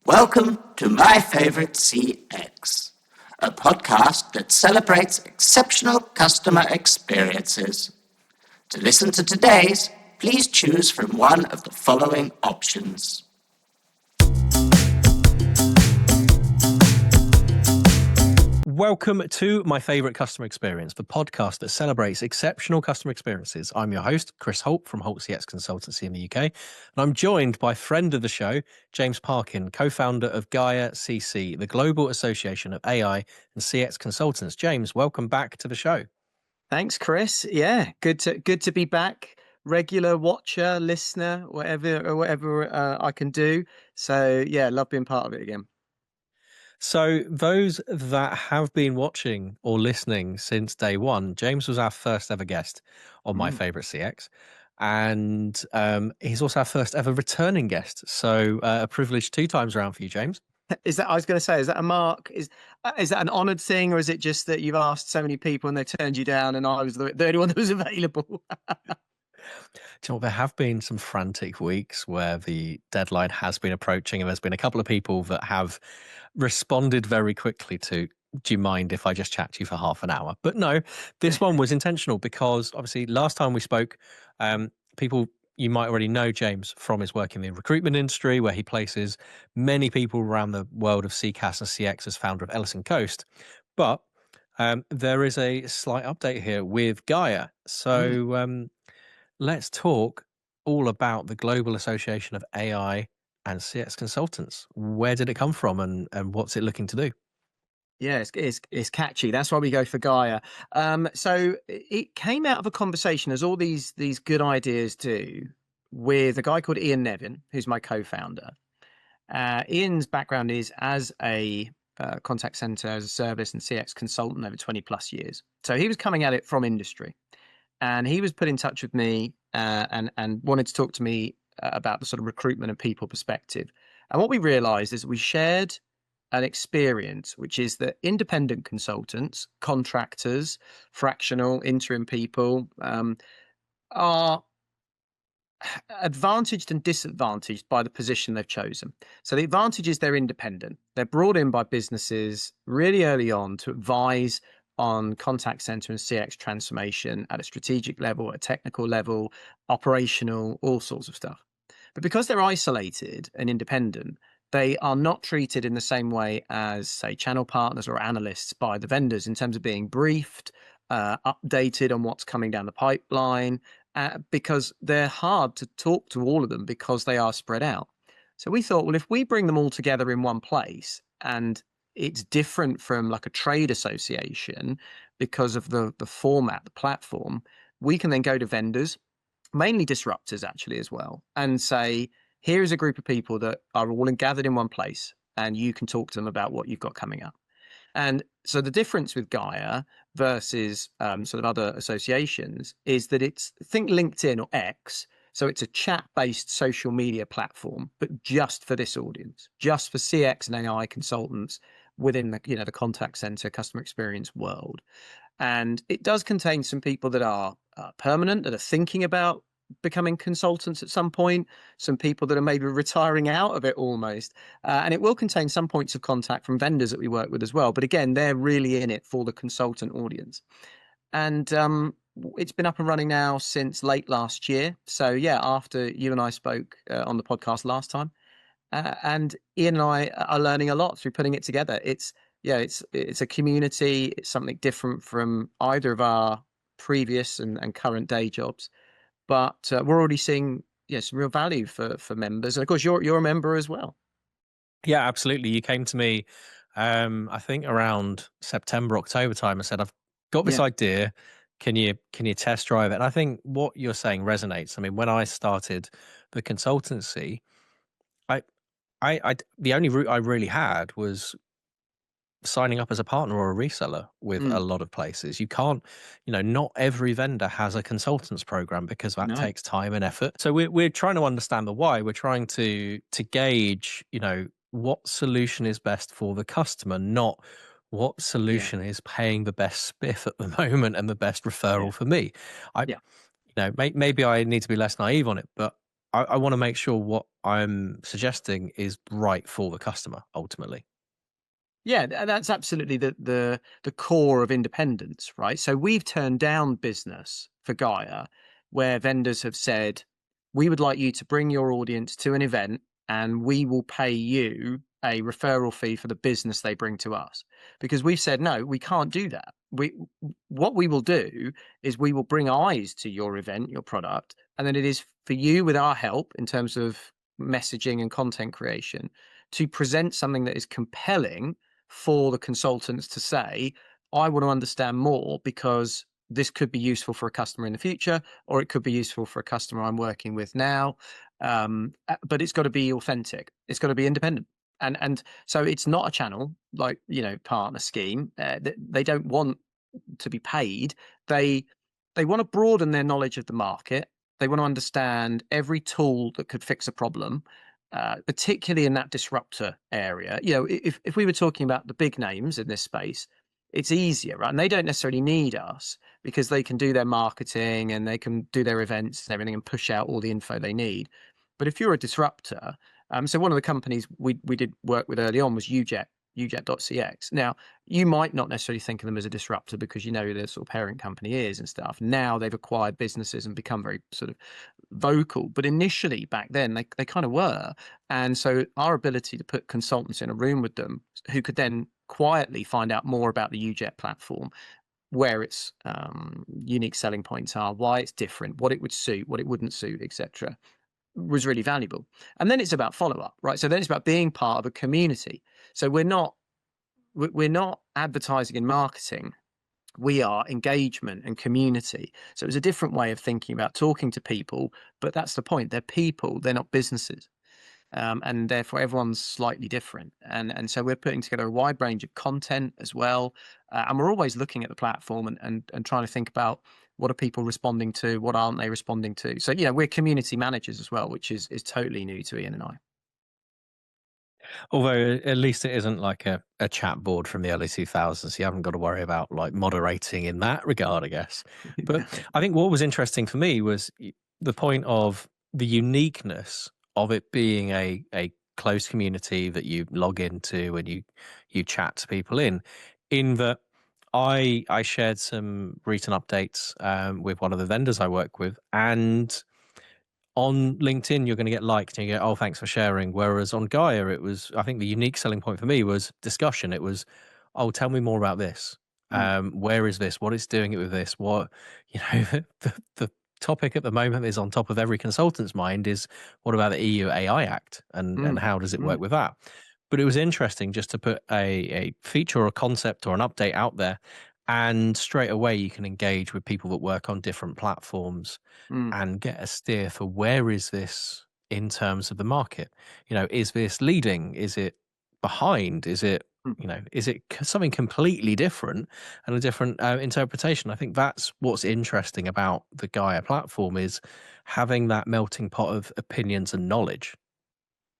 Welcome to My Favorite CX, a podcast that celebrates exceptional customer experiences. To listen to today's, please choose from one of the following options. Welcome to My Favorite Customer Experience, the podcast that celebrates exceptional customer experiences. I'm your host, Chris Holt from Holt CX Consultancy in the UK, and I'm joined by friend of the show, James Parkin, co-founder of GAIA-CC, the Global Association of AI and CX Consultants. James, welcome back to the show. Thanks, Chris. Yeah, good to be back. Regular watcher, listener, whatever I can do. So yeah, love being part of it again. So those that have been watching or listening since day one, James was our first ever guest on My Favorite CX. And he's also our first ever returning guest. So a privilege 2 times around for you, James. Is that, I was going to say, is that a mark? Is that an honoured thing, or is it just that you've asked so many people and they turned you down and I was the only one that was available? Do you know, there have been some frantic weeks where the deadline has been approaching, and there's been a couple of people that have responded very quickly to, do you mind if I just chat to you for half an hour? But no, this one was intentional because obviously last time we spoke, people, you might already know James from his work in the recruitment industry, where he places many people around the world of CCaaS and CX as founder of Ellison Coast. But there is a slight update here with Gaia. So let's talk all about the Global Association of AI and CX Consultants. Where did it come from, and what's it looking to do? Yeah, it's catchy. That's why we go for Gaia. So it came out of a conversation, as all these good ideas do, with a guy called Ian Nevin, who's my co-founder. Ian's background is as a contact center as a service and CX consultant over 20 plus years. So he was coming at it from industry. And he was put in touch with me and wanted to talk to me about the sort of recruitment and people perspective. And what we realized is we shared an experience, which is that independent consultants, contractors, fractional, interim people are advantaged and disadvantaged by the position they've chosen. So the advantage is they're independent. They're brought in by businesses really early on to advise on contact center and CX transformation at a strategic level, at a technical level, operational, all sorts of stuff. But because they're isolated and independent, they are not treated in the same way as, say, channel partners or analysts by the vendors in terms of being briefed, updated on what's coming down the pipeline, because they're hard to talk to all of them because they are spread out. So we thought, well, if we bring them all together in one place, and it's different from like a trade association because of the format, the platform, we can then go to vendors, mainly disruptors actually as well, and say, here is a group of people that are all gathered in one place, and you can talk to them about what you've got coming up. And so the difference with Gaia versus sort of other associations is that it's, think LinkedIn or X. So it's a chat-based social media platform, but just for this audience, just for CX and AI consultants within the, the contact center customer experience world. And it does contain some people that are permanent, that are thinking about becoming consultants at some point, some people that are maybe retiring out of it almost. And it will contain some points of contact from vendors that we work with as well. But again, they're really in it for the consultant audience. And it's been up and running now since late last year. So yeah, after you and I spoke on the podcast last time, and Ian and I are learning a lot through putting it together. It's a community. It's something different from either of our previous and current day jobs. But we're already seeing some real value for members. And of course, you're a member as well. Yeah, absolutely. You came to me, I think around September, October time, and said, I've got this idea. Can you test drive it? And I think what you're saying resonates. I mean, when I started the consultancy, I the only route I really had was signing up as a partner or a reseller with a lot of places. You can't, not every vendor has a consultants program because that takes time and effort. So we're trying to understand the why. We're trying to gauge, what solution is best for the customer, not what solution is paying the best spiff at the moment and the best referral for me. Maybe I need to be less naive on it, but I want to make sure what I'm suggesting is right for the customer ultimately. Yeah, that's absolutely the core of independence, right? So we've turned down business for Gaia where vendors have said, we would like you to bring your audience to an event and we will pay you a referral fee for the business they bring to us. Because we've said, no, we can't do that. What we will do is we will bring eyes to your event, your product, and then it is for you with our help in terms of messaging and content creation to present something that is compelling for the consultants to say, I want to understand more because this could be useful for a customer in the future, or it could be useful for a customer I'm working with now. But it's got to be authentic. It's got to be independent. And so it's not a channel like, partner scheme. They don't want to be paid. They want to broaden their knowledge of the market. They want to understand every tool that could fix a problem, particularly in that disruptor area. If we were talking about the big names in this space, it's easier, right? And they don't necessarily need us because they can do their marketing and they can do their events and everything and push out all the info they need. But if you're a disruptor, so one of the companies we did work with early on was UJet.CX. Now, you might not necessarily think of them as a disruptor because you know who their sort of parent company is and stuff. Now they've acquired businesses and become very sort of vocal. But initially back then, they kind of were. And so our ability to put consultants in a room with them who could then quietly find out more about the UJet platform, where its unique selling points are, why it's different, what it would suit, what it wouldn't suit, etc., was really valuable. And then it's about follow-up, right? So then it's about being part of a community. So we're not advertising and marketing. We are engagement and community. So it's a different way of thinking about talking to people, but that's the point. They're people, they're not businesses. And therefore everyone's slightly different. And so we're putting together a wide range of content as well. And we're always looking at the platform and trying to think about what are people responding to, what aren't they responding to. So, we're community managers as well, which is totally new to Ian and I. Although at least it isn't like a chat board from the early 2000s. You haven't got to worry about like moderating in that regard, I guess. But I think what was interesting for me was the point of the uniqueness of it being a closed community that you log into and you chat to people in that I shared some recent updates with one of the vendors I work with, and on LinkedIn, you're going to get liked and you go, oh, thanks for sharing. Whereas on Gaia, it was, I think the unique selling point for me was discussion. It was, oh, tell me more about this. Where is this? What is doing it with this? What, the topic at the moment is on top of every consultant's mind is what about the EU AI Act and how does it work with that? But it was interesting just to put a feature or a concept or an update out there. And straight away, you can engage with people that work on different platforms and get a steer for where is this in terms of the market. Is this leading? Is it behind? Is it something completely different and a different interpretation? I think that's what's interesting about the Gaia platform is having that melting pot of opinions and knowledge.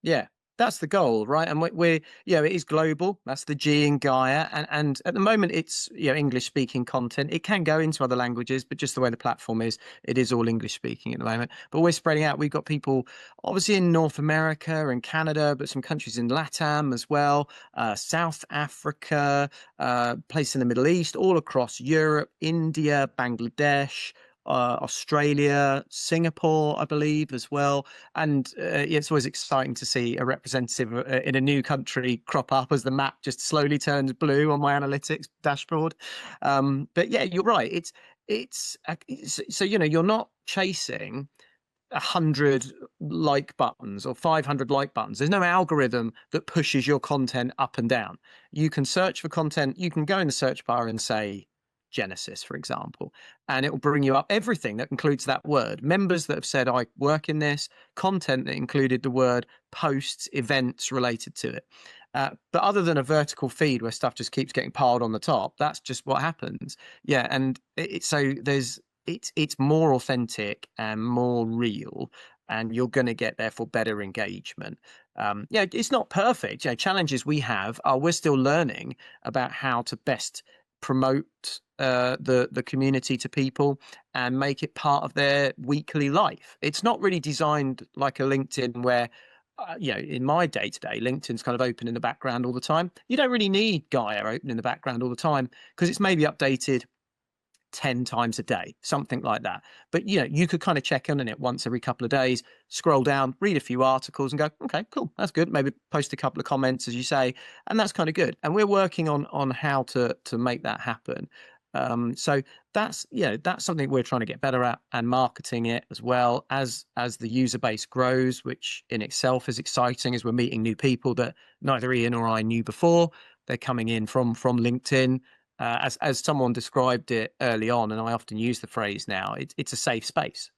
Yeah, that's the goal, right? And it is global. That's the G in Gaia. And at the moment, it's English speaking content. It can go into other languages, but just the way the platform is, it is all English speaking at the moment. But we're spreading out. We've got people obviously in North America and Canada, but some countries in LATAM as well, South Africa, place in the Middle East, all across Europe, India, Bangladesh, Australia, Singapore, I believe, as well. And it's always exciting to see a representative in a new country crop up as the map just slowly turns blue on my analytics dashboard. But yeah, you're right. So you're not chasing 100 like buttons or 500 like buttons. There's no algorithm that pushes your content up and down. You can search for content. You can go in the search bar and say Genesis, for example, and it will bring you up everything that includes that word. Members that have said, I work in this, content that included the word, posts, events related to it. But other than a vertical feed where stuff just keeps getting piled on the top, that's just what happens. Yeah. And it's more authentic and more real, and you're going to get therefore better engagement. It's not perfect. Challenges we have are we're still learning about how to best promote the community to people and make it part of their weekly life. It's not really designed like a LinkedIn where, in my day-to-day, LinkedIn's kind of open in the background all the time. You don't really need Gaia open in the background all the time because it's maybe updated 10 times a day, something like that. But you could kind of check in on it once every couple of days, scroll down, read a few articles and go, okay, cool, that's good. Maybe post a couple of comments, as you say, and that's kind of good. And we're working on how to make that happen. So that's something we're trying to get better at, and marketing it as well as the user base grows, which in itself is exciting as we're meeting new people that neither Ian or I knew before. They're coming in from LinkedIn. As someone described it early on, and I often use the phrase now, it's a safe space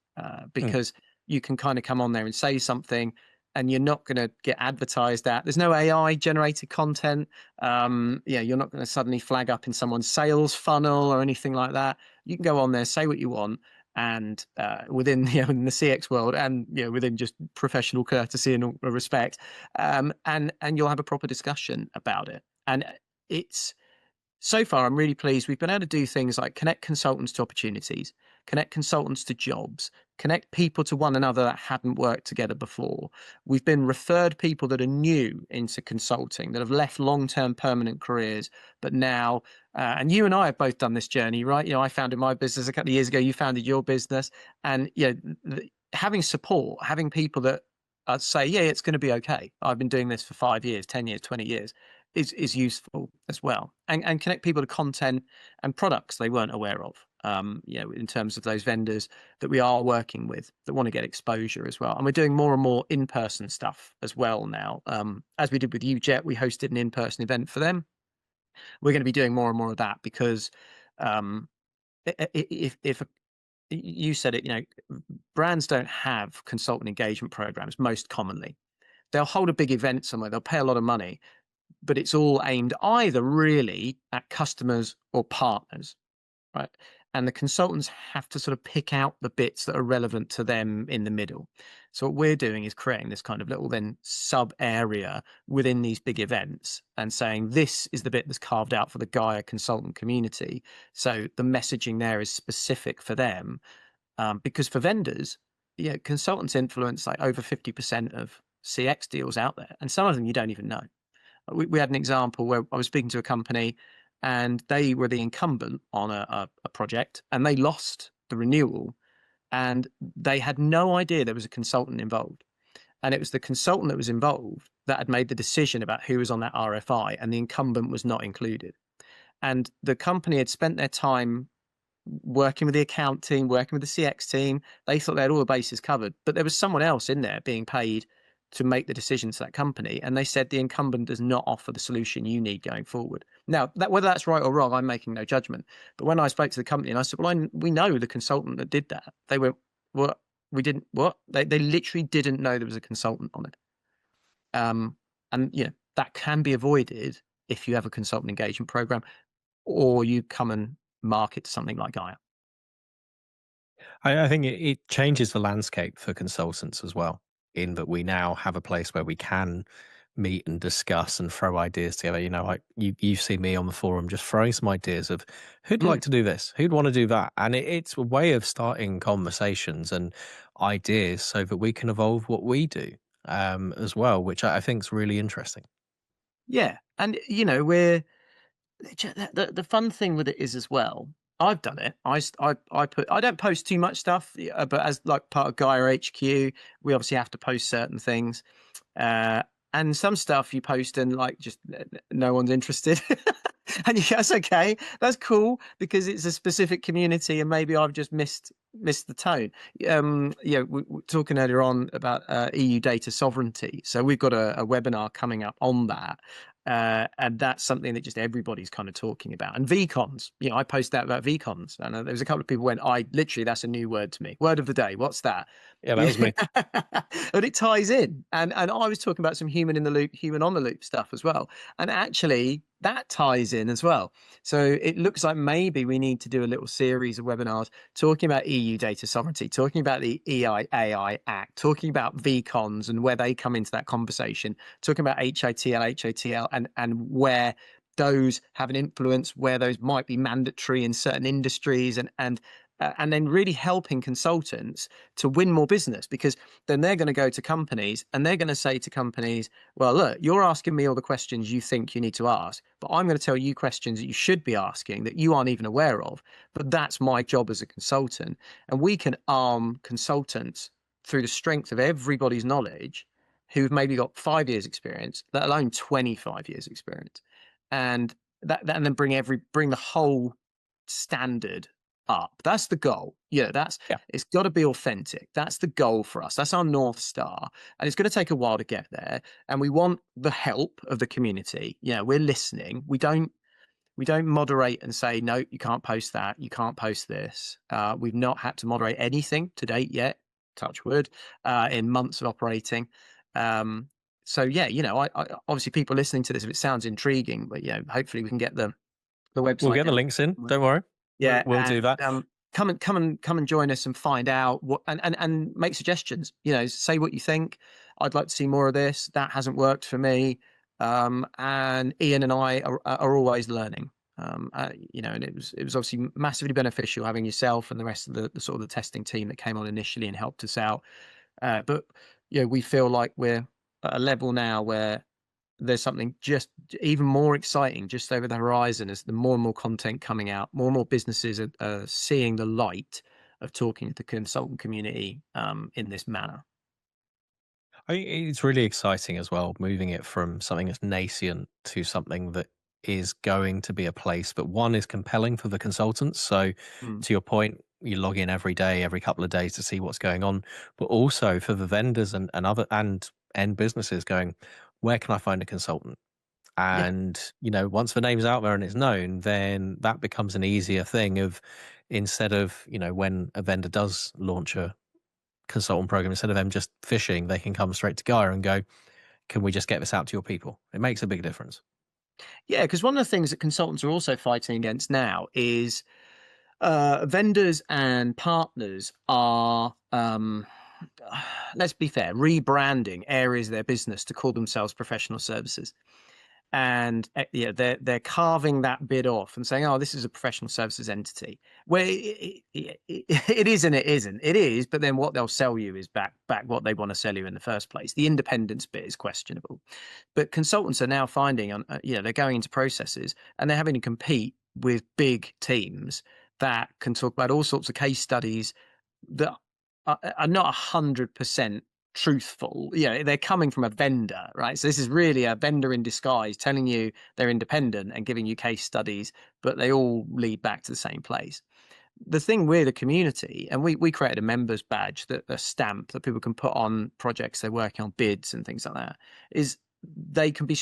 because you can kind of come on there and say something and you're not going to get advertised at. There's no AI generated content. You're not going to suddenly flag up in someone's sales funnel or anything like that. You can go on there, say what you want, and within in the CX world, and within just professional courtesy and respect, and you'll have a proper discussion about it. And it's so far, I'm really pleased. We've been able to do things like connect consultants to opportunities, connect consultants to jobs, connect people to one another that hadn't worked together before. We've been referred people that are new into consulting, that have left long-term permanent careers, but now, and you and I have both done this journey, right? I founded my business a couple of years ago. You founded your business, and having support, having people that say, yeah, it's going to be okay. I've been doing this for 5 years, 10 years, 20 years. Is useful as well, and connect people to content and products they weren't aware of. In terms of those vendors that we are working with that want to get exposure as well. And we're doing more and more in-person stuff as well now. As we did with UJet, we hosted an in-person event for them. We're going to be doing more and more of that because if you said it, brands don't have consultant engagement programs most commonly. They'll hold a big event somewhere, they'll pay a lot of money, but it's all aimed either really at customers or partners, right? And the consultants have to sort of pick out the bits that are relevant to them in the middle. So what we're doing is creating this kind of little then sub area within these big events and saying, this is the bit that's carved out for the Gaia consultant community. So the messaging there is specific for them, because for vendors, consultants influence like over 50% of CX deals out there. And some of them you don't even know. We had an example where I was speaking to a company and they were the incumbent on a project, and they lost the renewal, and they had no idea there was a consultant involved. And it was the consultant that was involved that had made the decision about who was on that RFI, and the incumbent was not included. And the company had spent their time working with the account team, working with the CX team. They thought they had all the bases covered, but there was someone else in there being paid to make the decisions to that company. And they said the incumbent does not offer the solution you need going forward. Now, whether that's right or wrong, I'm making no judgment. But when I spoke to the company and I said, well, we know the consultant that did that. They went, what? We didn't, what? They literally didn't know there was a consultant on it. And that can be avoided if you have a consultant engagement program or you come and market to something like Gaia. I think it changes the landscape for consultants as well, in that we now have a place where we can meet and discuss and throw ideas together. Like you've seen me on the forum just throwing some ideas of who'd like to do this, who'd want to do that. And it's a way of starting conversations and ideas so that we can evolve what we do as well, which I think is really interesting. Yeah. And, we're the fun thing with it is as well, I've done it. I don't post too much stuff, but as like part of Gaia HQ, we obviously have to post certain things. And some stuff you post and like just no one's interested. And that's okay. That's cool because it's a specific community and maybe I've just missed the tone. We were talking earlier on about EU data sovereignty. So we've got a webinar coming up on that. And that's something that just everybody's kind of talking about. And VCons, I post that about VCons. And there was a couple of people went, that's a new word to me. Word of the day. What's that? Yeah, that was me. But it ties in. And I was talking about some human in the loop, human on the loop stuff as well. And actually that ties in as well. So it looks like maybe we need to do a little series of webinars talking about EU data sovereignty, talking about the AI Act, talking about VCons and where they come into that conversation, talking about HITL, and where those have an influence, where those might be mandatory in certain industries, and then really helping consultants to win more business, because then they're going to go to companies and they're going to say to companies, well, look, you're asking me all the questions you think you need to ask, but I'm going to tell you questions that you should be asking that you aren't even aware of. But that's my job as a consultant. And we can arm consultants through the strength of everybody's knowledge who've maybe got 5 years experience, let alone 25 years experience. And and then bring the whole standard up. That's the goal. It's got to be authentic. That's the goal for us. That's our North Star. And it's going to take a while to get there. And we want the help of the community. We're listening. We don't moderate and say, no, you can't post that. You can't post this. We've not had to moderate anything to date yet, touch wood, in months of operating. So I obviously, people listening to this, if it sounds intriguing, but hopefully we can get the website. We'll get the links in. Don't worry. Yeah, we'll do that. Come and join us and find out what, and make suggestions. Say what you think. I'd like to see more of this. That hasn't worked for me. And Ian and I are always learning. And it was obviously massively beneficial having yourself and the rest of the sort of the testing team that came on initially and helped us out. But we feel like we're at a level now where there's something just even more exciting just over the horizon, as the more and more content coming out, more and more businesses are seeing the light of talking to the consultant community in this manner. I think it's really exciting as well, moving it from something that's nascent to something that is going to be a place, but one is compelling for the consultants. So to your point, you log in every day, every couple of days to see what's going on, but also for the vendors and other and end businesses going, where can I find a consultant? And, once the name's out there and it's known, then that becomes an easier thing of, instead of, when a vendor does launch a consultant program, instead of them just fishing, they can come straight to GAIA and go, can we just get this out to your people? It makes a big difference. Yeah, because one of the things that consultants are also fighting against now is vendors and partners are, let's be fair, rebranding areas of their business to call themselves professional services. And they're carving that bit off and saying, oh, this is a professional services entity, where it is and it isn't. It is, but then what they'll sell you is back what they want to sell you in the first place. The independence bit is questionable. But consultants are now finding, they're going into processes and they're having to compete with big teams that can talk about all sorts of case studies that are not 100% truthful. They're coming from a vendor, right? So this is really a vendor in disguise telling you they're independent and giving you case studies, but they all lead back to the same place. The thing with the community, and we created a members badge, a stamp that people can put on projects they're working on, bids and things like that, is they can be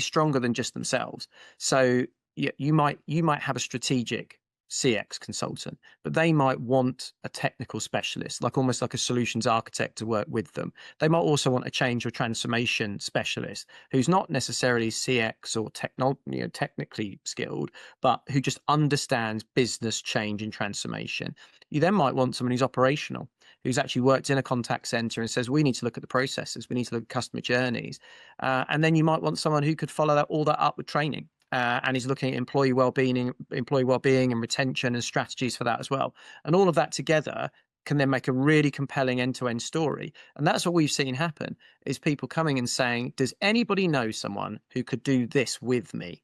stronger than just themselves. So you might have a strategic CX consultant, but they might want a technical specialist, almost like a solutions architect, to work with them. They might also want a change or transformation specialist who's not necessarily CX or technically skilled, but who just understands business change and transformation. You then might want someone who's operational, who's actually worked in a contact center and says, we need to look at the processes, we need to look at customer journeys. And then you might want someone who could follow all that up with training. And he's looking at employee well-being and retention and strategies for that as well. And all of that together can then make a really compelling end-to-end story. And that's what we've seen happen, is people coming and saying, does anybody know someone who could do this with me?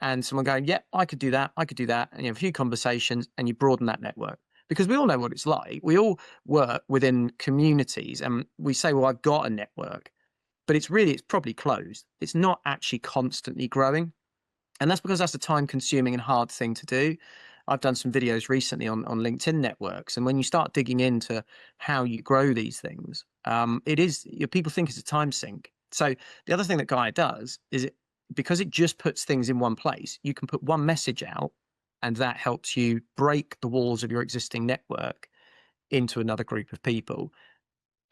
And someone going, yeah, I could do that. And you have a few conversations and you broaden that network. Because we all know what it's like. We all work within communities and we say, well, I've got a network, but it's probably closed. It's not actually constantly growing. And that's because that's a time-consuming and hard thing to do. I've done some videos recently on LinkedIn networks, and when you start digging into how you grow these things, people think it's a time sink. So the other thing that GAIA does is, because it just puts things in one place, you can put one message out, and that helps you break the walls of your existing network into another group of people.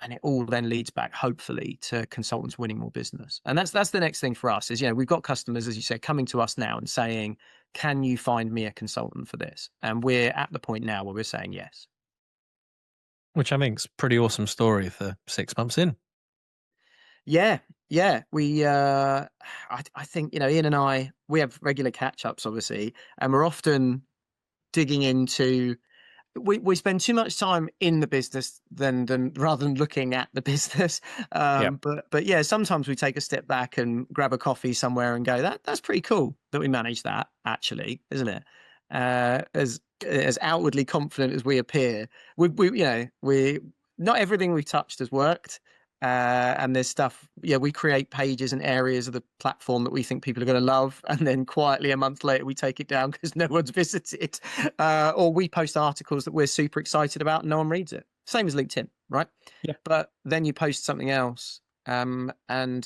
And it all then leads back, hopefully, to consultants winning more business. And that's the next thing for us is, we've got customers, as you said, coming to us now and saying, can you find me a consultant for this? And we're at the point now where we're saying yes. Which I think is a pretty awesome story for 6 months in. Yeah. Yeah, I think, Ian and I, we have regular catch-ups, obviously, and we're often digging into. We spend too much time in the business than rather than looking at the business. Yeah. But yeah, sometimes we take a step back and grab a coffee somewhere and go, that's pretty cool that we manage that, actually, isn't it? As outwardly confident as we appear, we not everything we've touched has worked. And there's stuff, we create pages and areas of the platform that we think people are going to love. And then quietly a month later, we take it down because no one's visited. Or we post articles that we're super excited about and no one reads it. Same as LinkedIn, right? Yeah. But then you post something else and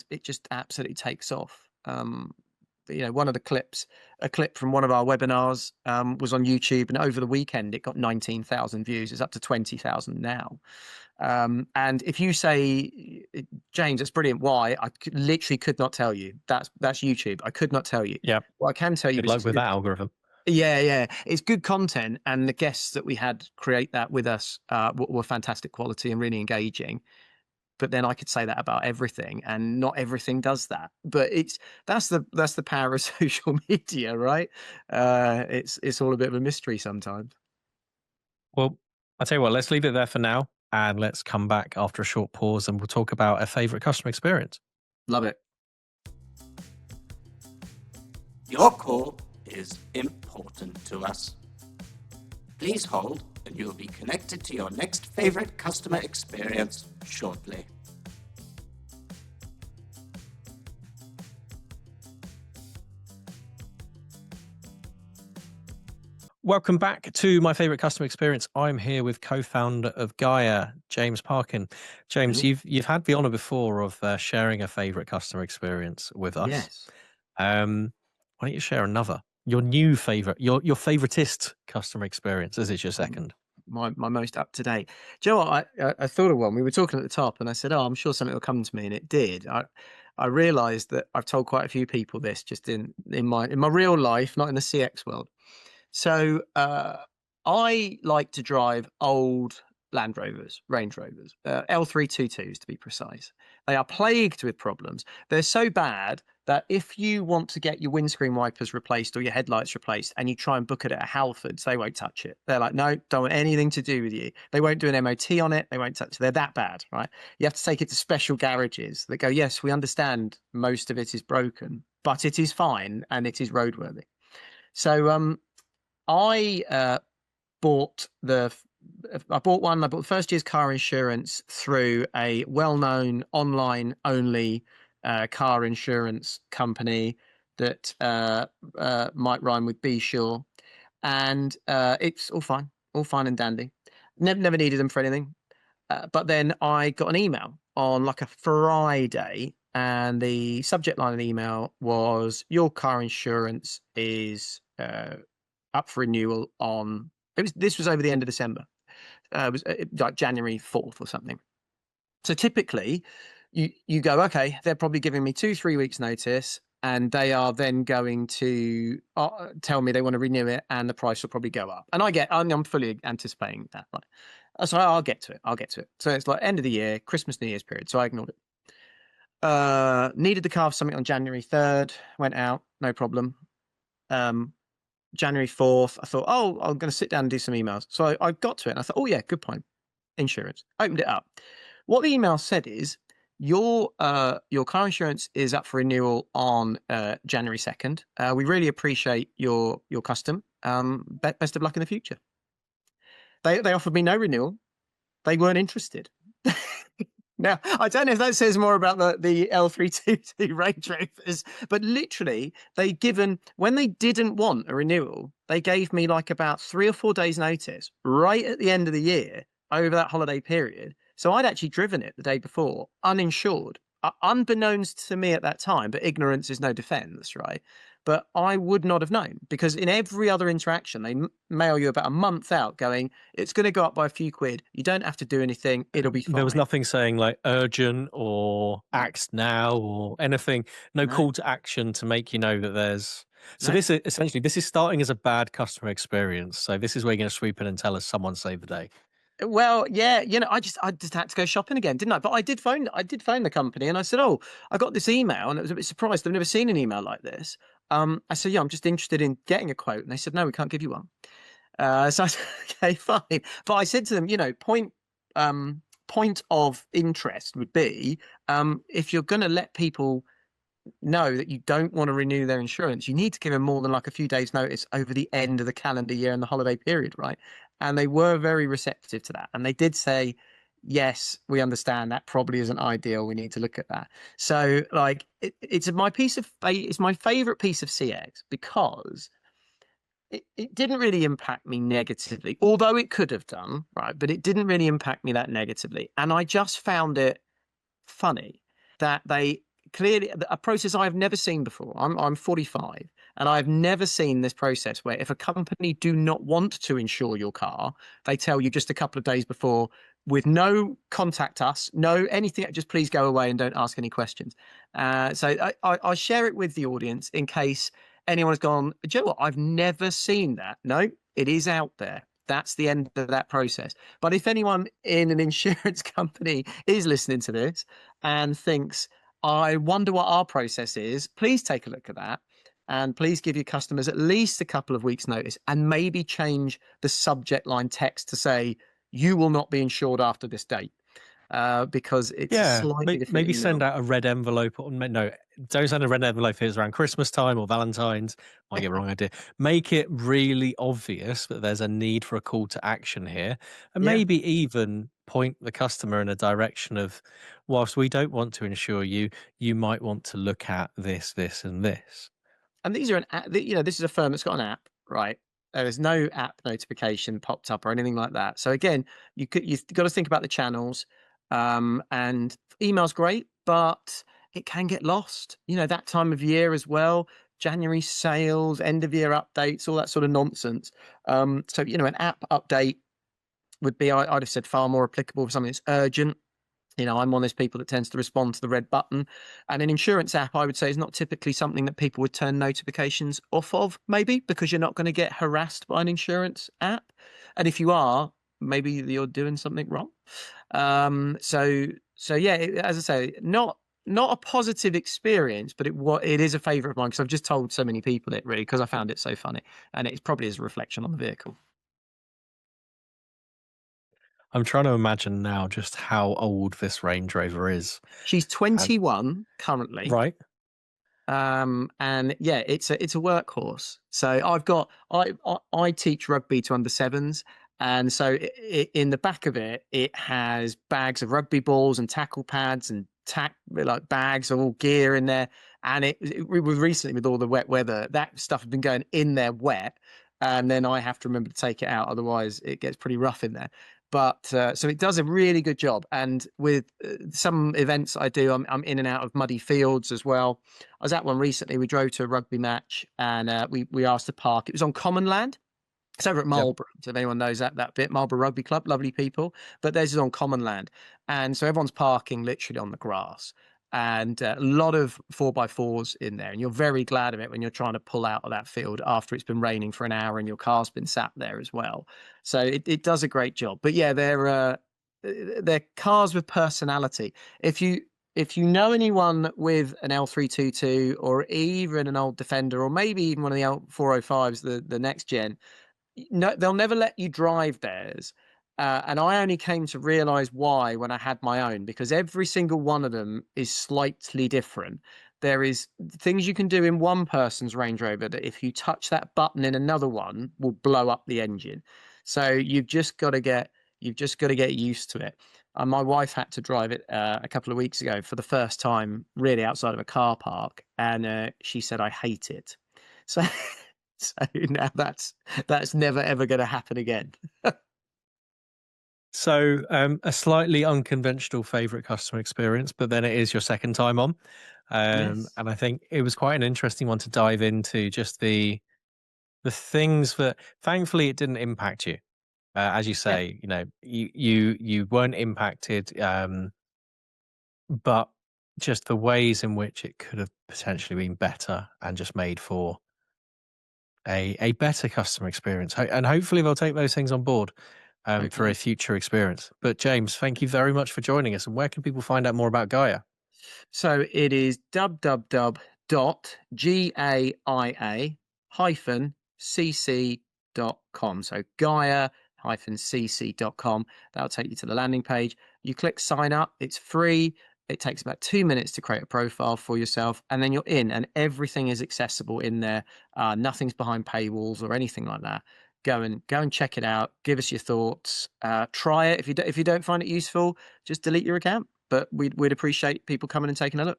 it just absolutely takes off. One of the clips, a clip from one of our webinars was on YouTube, and over the weekend it got 19,000 views. It's up to 20,000 now. And if you say, James, that's brilliant, why? I literally could not tell you. That's YouTube. I could not tell you. Yeah. What I can tell you Good luck with that algorithm. Yeah. It's good content, and the guests that we had create that with us were fantastic quality and really engaging. But then I could say that about everything, and not everything does that. But that's the power of social media, right? It's all a bit of a mystery sometimes. Well, I'll tell you what, let's leave it there for now, and let's come back after a short pause and we'll talk about a favorite customer experience. Love it. Your call is important to us. Please hold, and you'll be connected to your next favorite customer experience shortly. Welcome back to My Favorite Customer Experience. I'm here with co-founder of GAIA, James Parkin. James, you've had the honor before of sharing a favorite customer experience with us. Yes. Why don't you share another? Your new favorite, your favoritist customer experience, as it's your second. My most up to date. Do you know what? I thought of one. We were talking at the top, and I said, "Oh, I'm sure something will come to me," and it did. I realised that I've told quite a few people this just in my real life, not in the CX world. So I like to drive old Land Rovers, Range Rovers, L322s to be precise. They are plagued with problems. They're so bad that if you want to get your windscreen wipers replaced or your headlights replaced and you try and book it at a Halfords, they won't touch it. They're like, no, don't want anything to do with you. They won't do an MOT on it. They won't touch it. They're that bad, right? You have to take it to special garages that go, yes, we understand most of it is broken, but it is fine and it is roadworthy. So I bought the first year's car insurance through a well-known online only car insurance company that might rhyme with Be Sure, and it's all fine and dandy. Never needed them for anything. But then I got an email on like a Friday, and the subject line of the email was, "Your car insurance is up for renewal on." This was over the end of December. It was like January 4th or something. So typically, you go, okay, they're probably giving me 2-3 weeks notice, and they are then going to tell me they want to renew it, and the price will probably go up. And I'm fully anticipating that, right? So I'll get to it. So it's like end of the year, Christmas, New Year's period. So I ignored it. Needed the car for something on January 3rd. Went out, no problem. January 4th, I thought, oh, I'm going to sit down and do some emails. So I got to it and I thought, oh yeah, good point. Insurance. Opened it up. What the email said is, your car insurance is up for renewal on January 2nd. We really appreciate your custom. Best of luck in the future. They offered me no renewal. They weren't interested. Now, I don't know if that says more about the L322 Range Rovers, but literally, when they didn't want a renewal, they gave me like about 3 or 4 days notice right at the end of the year over that holiday period. So I'd actually driven it the day before, uninsured, unbeknownst to me at that time, but ignorance is no defense, right? But I would not have known, because in every other interaction, they mail you about a month out going, it's going to go up by a few quid. You don't have to do anything. It'll be fine. There was nothing saying like urgent or act now or anything. No call to action to make you know that there's. So this is starting as a bad customer experience. So this is where you're going to sweep in and tell us someone saved the day. Well, yeah, I just had to go shopping again, didn't I? But I did phone the company and I said, "Oh, I got this email," and I was a bit surprised. I've never seen an email like this. I said, "Yeah, I'm just interested in getting a quote," and they said, "No, we can't give you one." So I said, "Okay, fine." But I said to them, point of interest would be, if you're going to let people know that you don't want to renew their insurance, you need to give them more than like a few days notice over the end of the calendar year and the holiday period, right? And they were very receptive to that. And they did say, yes, we understand that probably isn't ideal. We need to look at that. So like it's my favorite piece of CX because it didn't really impact me negatively, although it could have done, right? But it didn't really impact me that negatively. And I just found it funny that they clearly a process I've never seen before. I'm 45 and I've never seen this process where if a company do not want to insure your car, they tell you just a couple of days before with no contact us, no anything, just please go away and don't ask any questions. So I share it with the audience in case anyone has gone, "Do you know what? I've never seen that." No, it is out there. That's the end of that process. But if anyone in an insurance company is listening to this and thinks, "I wonder what our process is," please take a look at that. And please give your customers at least a couple of weeks' notice and maybe change the subject line text to say, "You will not be insured after this date," because it's a Yeah, slightly different maybe send email. out a red envelope. Or no, don't send a red envelope if it's around Christmas time or Valentine's. Might get the wrong idea. Make it really obvious that there's a need for a call to action here, and Yeah. maybe even point the customer in a direction of, whilst we don't want to insure you, you might want to look at this, this, and this. And these are this is a firm that's got an app, right? There's no app notification popped up or anything like that. So again, you've got to think about the channels. And email's great, but it can get lost. That time of year as well. January sales, end of year updates, all that sort of nonsense. So an app update would be, I'd have said, far more applicable for something that's urgent. I'm one of those people that tends to respond to the red button. And an insurance app, I would say, is not typically something that people would turn notifications off of, maybe because you're not going to get harassed by an insurance app. And if you are, maybe you're doing something wrong. So yeah, as I say, not a positive experience, but it is a favorite of mine because I've just told so many people it really because I found it so funny, and it probably is a reflection on the vehicle. I'm trying to imagine now just how old this Range Rover is. She's And 21 currently. right, And yeah, it's a workhorse. So I teach rugby to under sevens, and so in the back of it, it has bags of rugby balls and tackle pads and like bags of all gear in there. And it was recently with all the wet weather, that stuff has been going in there wet, and then I have to remember to take it out, otherwise it gets pretty rough in there. But so it does a really good job. And with some events I do, I'm in and out of muddy fields as well. I was at one recently. We drove to a rugby match and we asked to park. It was on common land. It's over at yep. Marlborough. So if anyone knows that bit, Marlborough Rugby Club, lovely people. But theirs is on common land. And so everyone's parking literally on the grass. And a lot of 4x4s in there. And you're very glad of it when you're trying to pull out of that field after it's been raining for an hour and your car's been sat there as well. So it does a great job. But yeah, they're cars with personality. If you know anyone with an L322 or even an old Defender or maybe even one of the L405s, the next gen, no, they'll never let you drive theirs. And I only came to realize why when I had my own, because every single one of them is slightly different. There is things you can do in one person's Range Rover that if you touch that button in another one will blow up the engine. So you've just got to get used to it. My wife had to drive it a couple of weeks ago for the first time, really outside of a car park, and she said, "I hate it." So so now that's never ever going to happen again. So a slightly unconventional favorite customer experience, but then it is your second time on. Yes. And I think it was quite an interesting one to dive into, just the things that thankfully it didn't impact you. As you Yeah. say, you weren't impacted, but just the ways in which it could have potentially been better and just made for a better customer experience. And hopefully they'll take those things on board. for a future experience. But James, thank you very much for joining us. And where can people find out more about Gaia? So it is www.gaia-cc.com. So gaia-cc.com. That'll take you to the landing page. You click sign up. It's free. It takes about 2 minutes to create a profile for yourself, and then you're in, and everything is accessible in there. Nothing's behind paywalls or anything like that. Go and check it out. Give us your thoughts. Try it. If you don't find it useful, just delete your account. But we'd appreciate people coming and taking a look.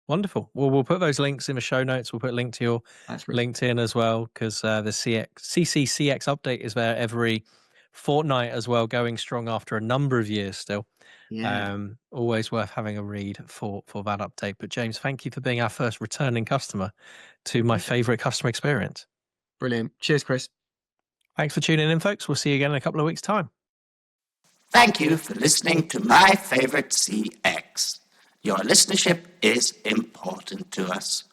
Wonderful. Well, we'll put those links in the show notes. We'll put a link to your LinkedIn as well, because the CX update is there every fortnight as well, going strong after a number of years still. Yeah. Always worth having a read for that update. But James, thank you for being our first returning customer to my favorite customer experience. Brilliant. Cheers, Chris. Thanks for tuning in, folks. We'll see you again in a couple of weeks' time. Thank you for listening to My Favorite CX. Your listenership is important to us.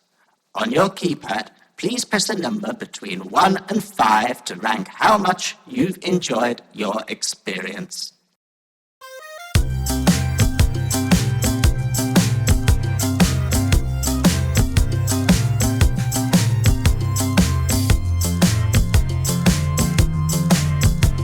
On your keypad, please press a number between 1 and 5 to rank how much you've enjoyed your experience.